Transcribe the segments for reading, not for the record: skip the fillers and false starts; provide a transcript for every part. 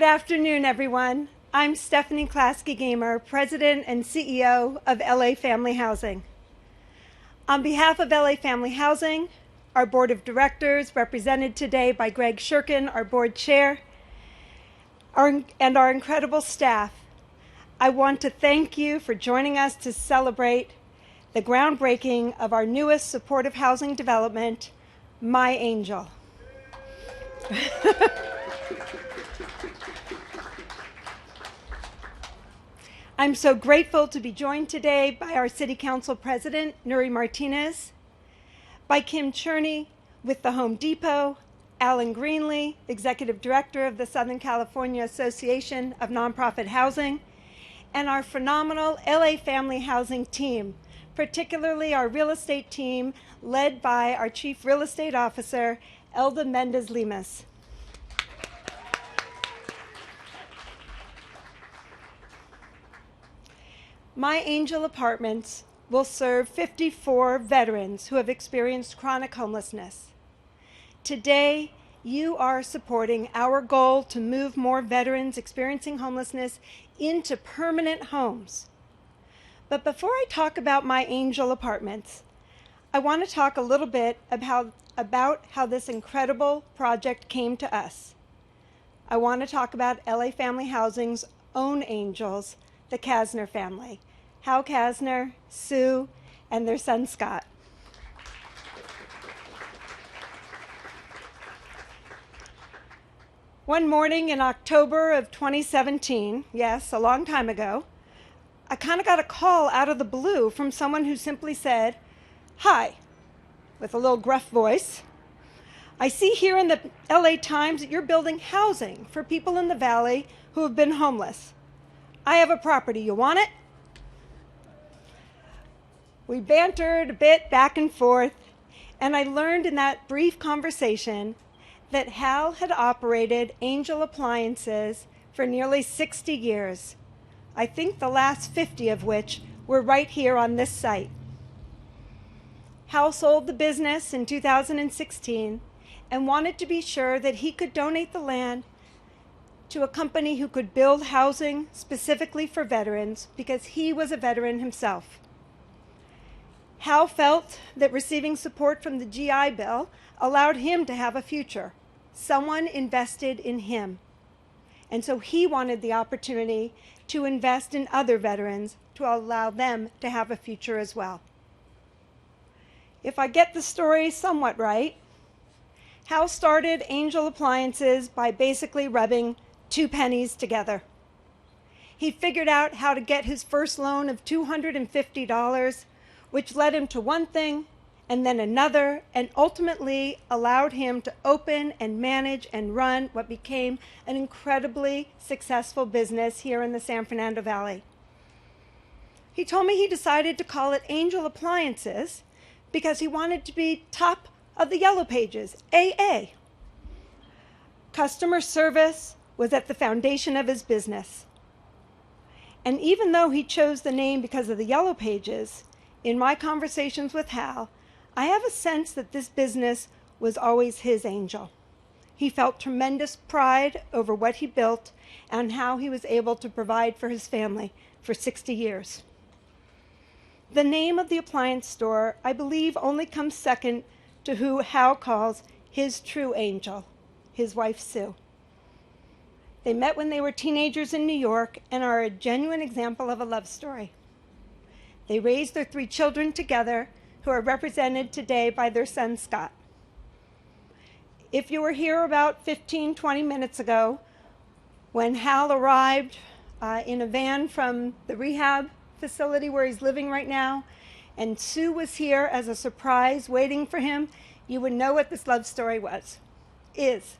Good afternoon, everyone. I'm Stephanie Klasky-Gamer, President and CEO of LA Family Housing. On behalf of LA Family Housing, our Board of Directors, represented today by Greg Shurkin, our Board Chair, and our incredible staff, I want to thank you for joining us to celebrate the groundbreaking of our newest supportive housing development, My Angel. I'm so grateful to be joined today by our City Council President, Nury Martinez, by Kim Cherney with the Home Depot, Alan Greenlee, Executive Director of the Southern California Association of Nonprofit Housing, and our phenomenal LA Family Housing team, particularly our real estate team led by our Chief Real Estate Officer, Elda Mendez-Limas. My Angel Apartments will serve 54 veterans who have experienced chronic homelessness. Today, you are supporting our goal to move more veterans experiencing homelessness into permanent homes. But before I talk about My Angel Apartments, I want to talk a little bit about how this incredible project came to us. I want to talk about LA Family Housing's own angels, the Kasner family, Hal Kasner, Sue, and their son Scott. One morning in October of 2017, yes, a long time ago, I kind of got a call out of the blue from someone who simply said, "Hi," with a little gruff voice. "I see here in the LA Times that you're building housing for people in the Valley who have been homeless. I have a property. You want it?" We bantered a bit back and forth, and I learned in that brief conversation that Hal had operated Angel Appliances for nearly 60 years. I think the last 50 of which were right here on this site. Hal sold the business in 2016 and wanted to be sure that he could donate the land to a company who could build housing specifically for veterans because he was a veteran himself. Hal felt that receiving support from the GI Bill allowed him to have a future. Someone invested in him. And so he wanted the opportunity to invest in other veterans to allow them to have a future as well. If I get the story somewhat right, Hal started Angel Appliances by basically rubbing two pennies together. He figured out how to get his first loan of $250, which led him to one thing and then another, and ultimately allowed him to open and manage and run what became an incredibly successful business here in the San Fernando Valley. He told me he decided to call it Angel Appliances because he wanted to be top of the yellow pages, AA. Customer service was at the foundation of his business. And even though he chose the name because of the yellow pages, in my conversations with Hal, I have a sense that this business was always his angel. He felt tremendous pride over what he built and how he was able to provide for his family for 60 years. The name of the appliance store, I believe, only comes second to who Hal calls his true angel, his wife Sue. They met when they were teenagers in New York and are a genuine example of a love story. They raised their 3 children together, who are represented today by their son, Scott. If you were here about 15, 20 minutes ago, when Hal arrived in a van from the rehab facility where he's living right now, and Sue was here as a surprise waiting for him, you would know what this love story was. Is.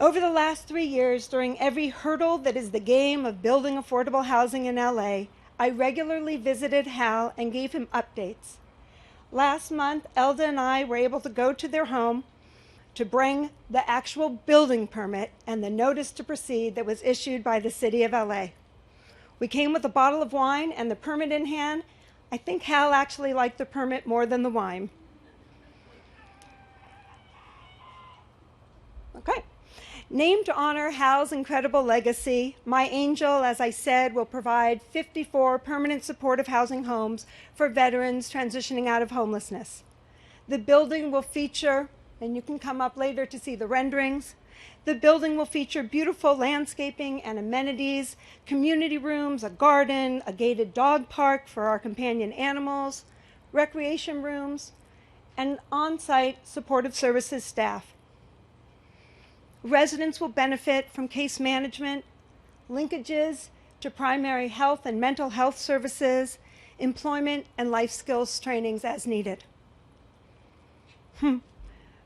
Over the last 3 years, during every hurdle that is the game of building affordable housing in LA, I regularly visited Hal and gave him updates. Last month, Elda and I were able to go to their home to bring the actual building permit and the notice to proceed that was issued by the City of LA. We came with a bottle of wine and the permit in hand. I think Hal actually liked the permit more than the wine. Named to honor Hal's incredible legacy, My Angel, as I said, will provide 54 permanent supportive housing homes for veterans transitioning out of homelessness. The building will feature, and you can come up later to see the renderings, the building will feature beautiful landscaping and amenities, community rooms, a garden, a gated dog park for our companion animals, recreation rooms, and on-site supportive services staff. Residents will benefit from case management, linkages to primary health and mental health services, employment, and life skills trainings as needed.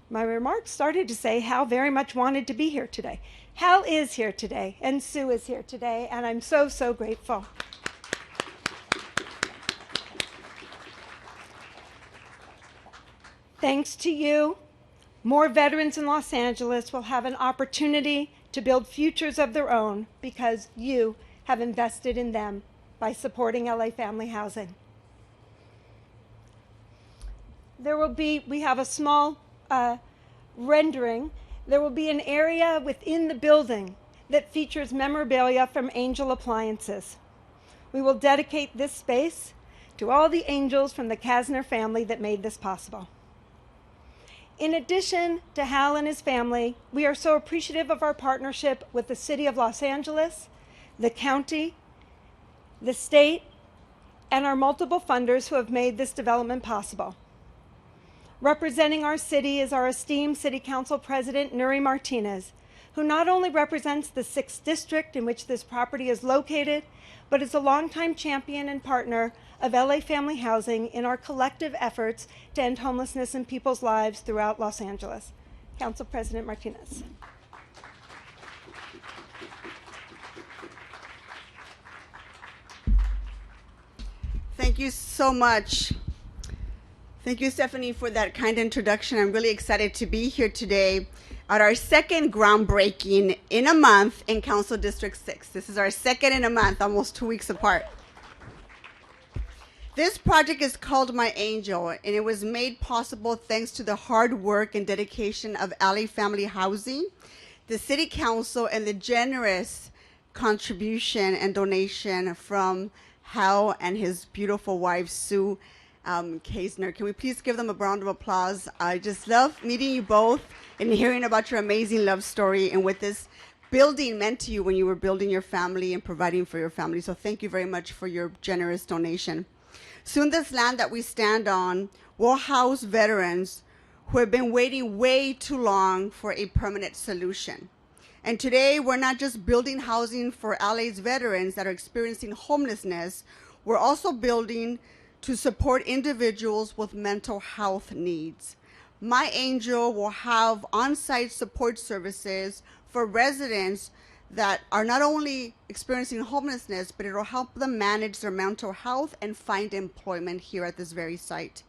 My remarks started to say Hal very much wanted to be here today. Hal is here today, and Sue is here today, and I'm so, so grateful. Thanks to you, more veterans in Los Angeles will have an opportunity to build futures of their own because you have invested in them by supporting LA Family Housing. We have a small rendering. There will be an area within the building that features memorabilia from Angel Appliances. We will dedicate this space to all the angels from the Kasner family that made this possible. In addition to Hal and his family, we are so appreciative of our partnership with the City of Los Angeles, the county, the state, and our multiple funders who have made this development possible. Representing our city is our esteemed City Council President Nury Martinez, who not only represents the 6th District in which this property is located, but is a longtime champion and partner of LA Family Housing in our collective efforts to end homelessness in people's lives throughout Los Angeles. Council President Martinez. Thank you so much. Thank you, Stephanie, for that kind introduction. I'm really excited to be here today at our second groundbreaking in a month in Council District 6. This is our second in a month, almost 2 weeks apart. This project is called My Angel, and it was made possible thanks to the hard work and dedication of LA Family Housing, the City Council, and the generous contribution and donation from Hal and his beautiful wife, Sue Kasner. Can we please give them a round of applause? I just love meeting you both and hearing about your amazing love story and what this building meant to you when you were building your family and providing for your family. So thank you very much for your generous donation. Soon this land that we stand on will house veterans who have been waiting way too long for a permanent solution. And today, we're not just building housing for LA's veterans that are experiencing homelessness, we're also building to support individuals with mental health needs. My Angel will have on-site support services for residents that are not only experiencing homelessness, but it will help them manage their mental health and find employment here at this very site.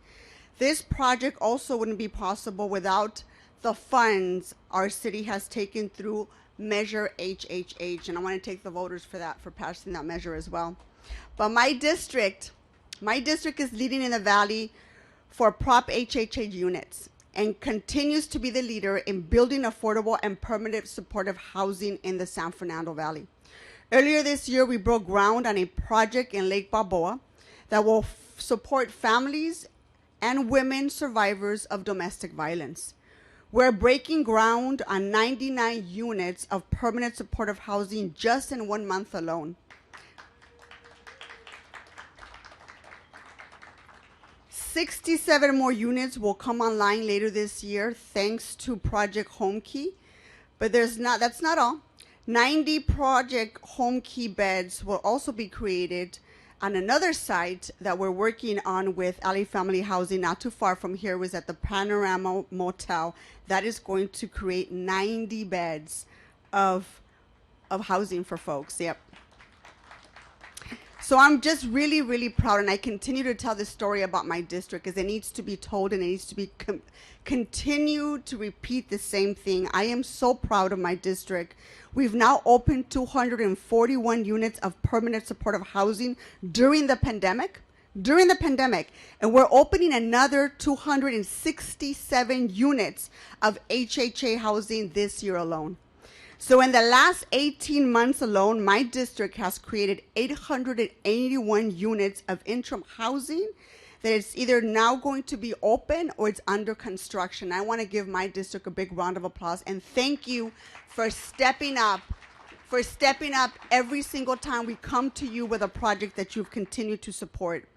This project also wouldn't be possible without the funds our city has taken through Measure HHH, and I want to thank the voters for that, for passing that measure as well. But my district is leading in the Valley for Prop HHH units and continues to be the leader in building affordable and permanent supportive housing in the San Fernando Valley. Earlier this year, we broke ground on a project in Lake Balboa that will support families and women survivors of domestic violence. We're breaking ground on 99 units of permanent supportive housing just in 1 month alone. 67 more units will come online later this year thanks to Project Home Key. But that's not all. 90 Project Home Key beds will also be created on another site that we're working on with LA Family Housing, not too far from here, was at the Panorama Motel. That is going to create 90 beds of housing for folks. Yep. So I'm just really, really proud, and I continue to tell this story about my district because it needs to be told and it needs to be continue to repeat the same thing. I am so proud of my district. We've now opened 241 units of permanent supportive housing during the pandemic, and we're opening another 267 units of HHA housing this year alone. So in the last 18 months alone, my district has created 881 units of interim housing that is either now going to be open or it's under construction. I want to give my district a big round of applause and thank you for stepping up every single time we come to you with a project that you've continued to support.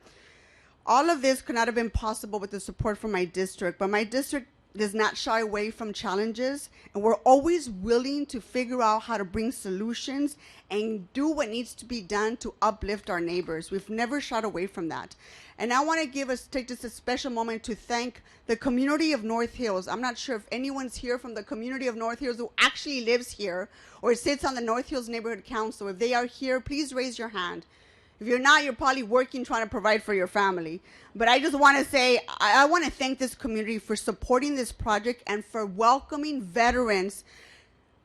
All of this could not have been possible with the support from my district, but my district does not shy away from challenges, and we're always willing to figure out how to bring solutions and do what needs to be done to uplift our neighbors. We've never shied away from that. And I want to take just a special moment to thank the community of North Hills. I'm not sure if anyone's here from the community of North Hills who actually lives here or sits on the North Hills Neighborhood Council. If they are here, please raise your hand. If you're not, you're probably working, trying to provide for your family. But I just want to say, I want to thank this community for supporting this project and for welcoming veterans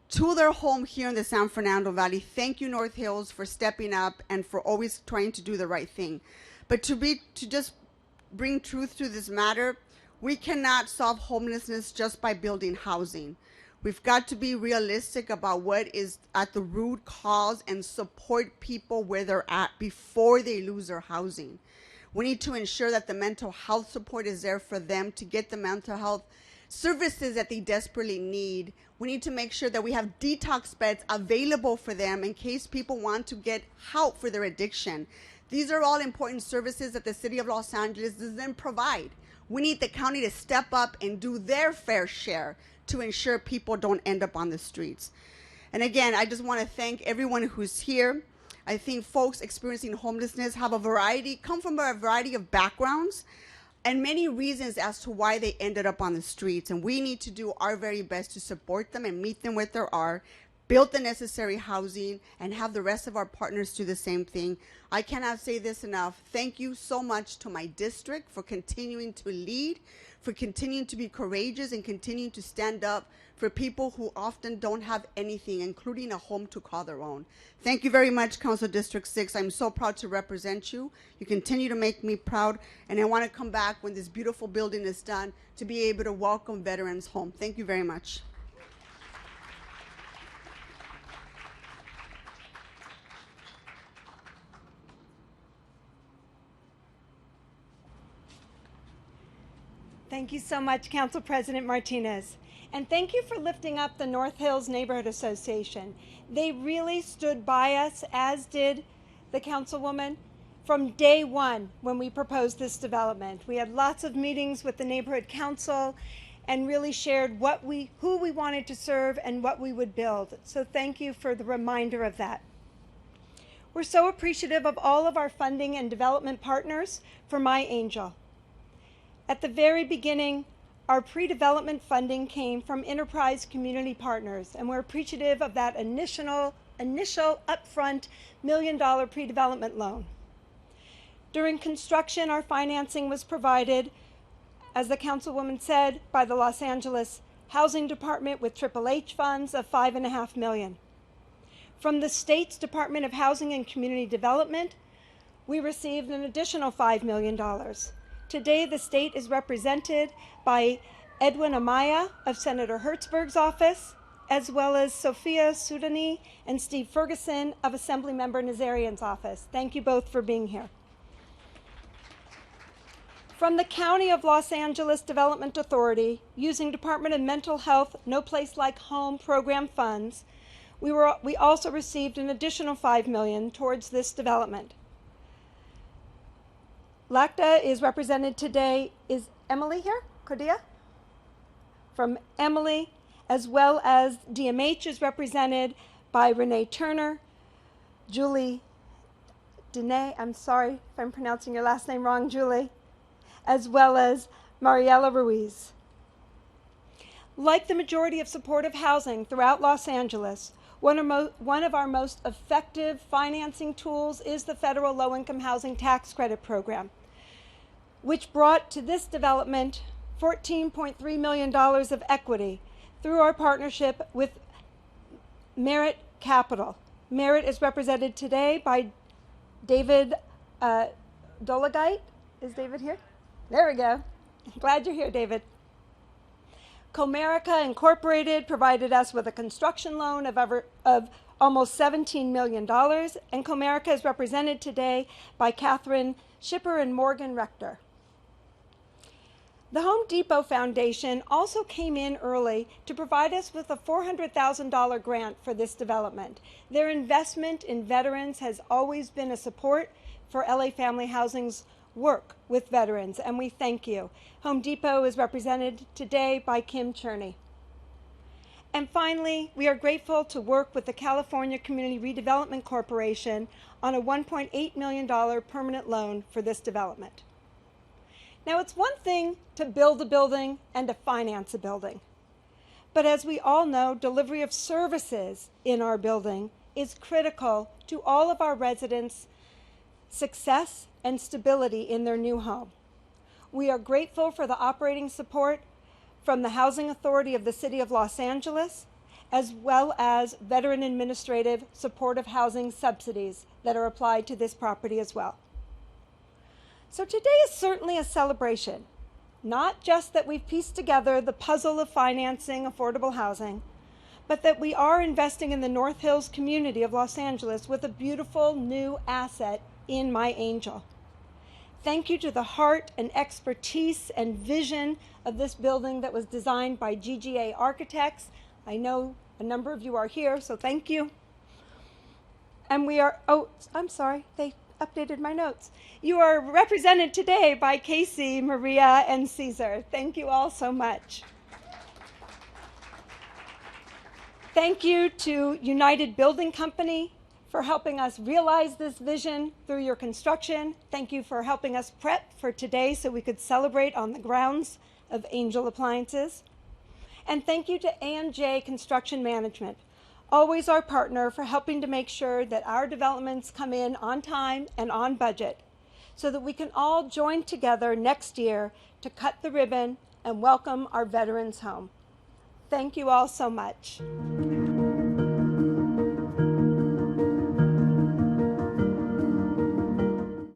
to their home here in the San Fernando Valley. Thank you, North Hills, for stepping up and for always trying to do the right thing. But to just bring truth to this matter, we cannot solve homelessness just by building housing. We've got to be realistic about what is at the root cause and support people where they're at before they lose their housing. We need to ensure that the mental health support is there for them to get the mental health services that they desperately need. We need to make sure that we have detox beds available for them in case people want to get help for their addiction. These are all important services that the city of Los Angeles doesn't provide. We need the county to step up and do their fair share to ensure people don't end up on the streets. And again, I just want to thank everyone who's here. I think folks experiencing homelessness come from a variety of backgrounds and many reasons as to why they ended up on the streets. And we need to do our very best to support them and meet them where they are, build the necessary housing, and have the rest of our partners do the same thing. I cannot say this enough. Thank you so much to my district for continuing to lead, for continuing to be courageous and continuing to stand up for people who often don't have anything, including a home to call their own. Thank you very much, Council District 6. I'm so proud to represent you. You continue to make me proud, and I want to come back when this beautiful building is done to be able to welcome veterans home. Thank you very much. Thank you so much, Council President Martinez. And thank you for lifting up the North Hills Neighborhood Association. They really stood by us, as did the Councilwoman, from day one when we proposed this development. We had lots of meetings with the Neighborhood Council and really shared who we wanted to serve and what we would build. So thank you for the reminder of that. We're so appreciative of all of our funding and development partners for My Angel. At the very beginning, our pre-development funding came from enterprise community partners, and we're appreciative of that initial upfront $1 million pre-development loan. During construction, our financing was provided, as the Councilwoman said, by the Los Angeles Housing Department with HHH funds of $5.5 million. From the state's Department of Housing and Community Development, we received an additional $5 million. Today, the state is represented by Edwin Amaya of Senator Hertzberg's office, as well as Sophia Sudani and Steve Ferguson of Assemblymember Nazarian's office. Thank you both for being here. From the County of Los Angeles Development Authority, using Department of Mental Health No Place Like Home program funds, we also received an additional $5 million towards this development. LACTA is represented today. Is Emily here? Cordia? From Emily, as well as DMH is represented by Renee Turner, Julie Dene, I'm sorry if I'm pronouncing your last name wrong, Julie, as well as Mariela Ruiz. Like the majority of supportive housing throughout Los Angeles, one of our most effective financing tools is the federal low-income housing tax credit program, which brought to this development $14.3 million of equity through our partnership with Merit Capital. Merit is represented today by David Dolagite. Is David here? There we go. Glad you're here, David. Comerica Incorporated provided us with a construction loan of almost $17 million, and Comerica is represented today by Catherine Schipper and Morgan Rector. The Home Depot Foundation also came in early to provide us with a $400,000 grant for this development. Their investment in veterans has always been a support for LA Family Housing's work with veterans, and we thank you. Home Depot is represented today by Kim Cherney. And finally, we are grateful to work with the California Community Redevelopment Corporation on a $1.8 million permanent loan for this development. Now, it's one thing to build a building and to finance a building. But as we all know, delivery of services in our building is critical to all of our residents' success and stability in their new home. We are grateful for the operating support from the Housing Authority of the City of Los Angeles, as well as Veteran Administrative Supportive Housing subsidies that are applied to this property as well. So today is certainly a celebration, not just that we've pieced together the puzzle of financing affordable housing, but that we are investing in the North Hills community of Los Angeles with a beautiful new asset in My Angel. Thank you to the heart and expertise and vision of this building that was designed by GGA Architects. I know a number of you are here, so thank you. And we are, oh, I'm sorry, they updated my notes. You are represented today by Casey, Maria, and Caesar. Thank you all so much. Thank you to United Building Company for helping us realize this vision through your construction. Thank you for helping us prep for today so we could celebrate on the grounds of Angel Appliances. And thank you to A&J Construction Management, always our partner, for helping to make sure that our developments come in on time and on budget so that we can all join together next year to cut the ribbon and welcome our veterans home. Thank you all so much.